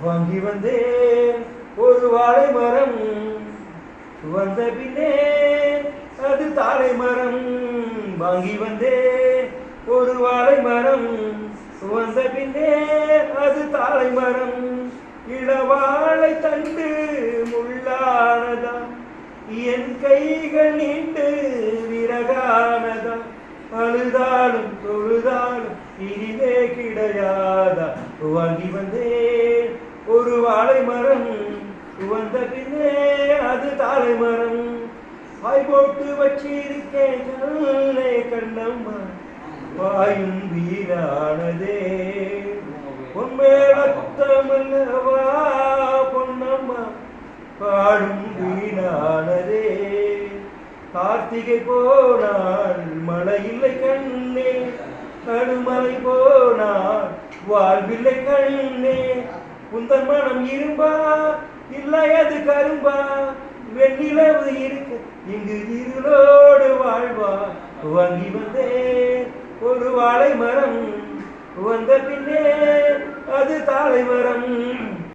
வாங்கி வந்தேன் ஒரு வாழை மரம், வந்த பின்னே அது தாழை மரம். வாங்கி வந்தேன் ஒரு வாழை மரம், வந்த பின்னே அது தாழை மரம். இளவாழை தண்டு முள்ளானதா, என் கைகள் நீண்டு விறகானதா. அழுதாலும் தொழுதாலும் இனிமே கிடையாதா. வாங்கி வந்தேன் ஒரு வாழை மரம், வந்த பின்னே அது தாழை மரம். வாய் போட்டு வச்சிருக்கேன் கண்ணே கண்ணம்மா, வாயும் வீணானதே. உன்மேல குத்தமல்லவா பொன்னம்மா, பாடும் வீணானதே. கார்த்திகை போனால் மழை இல்லை கண்ணே, கடுமலை போனால் வாழ்வில்லை கண்ணே. உந்தன் மனம் இரும்பா இல்லை அது கரும்பா, வெண்ணிலவு இருக்க இங்கு இருளோடு வாழ்வா. வாங்கி வந்தேன் ஒரு வாழை மரம், வந்த பின்னே அது தாழை மரம்.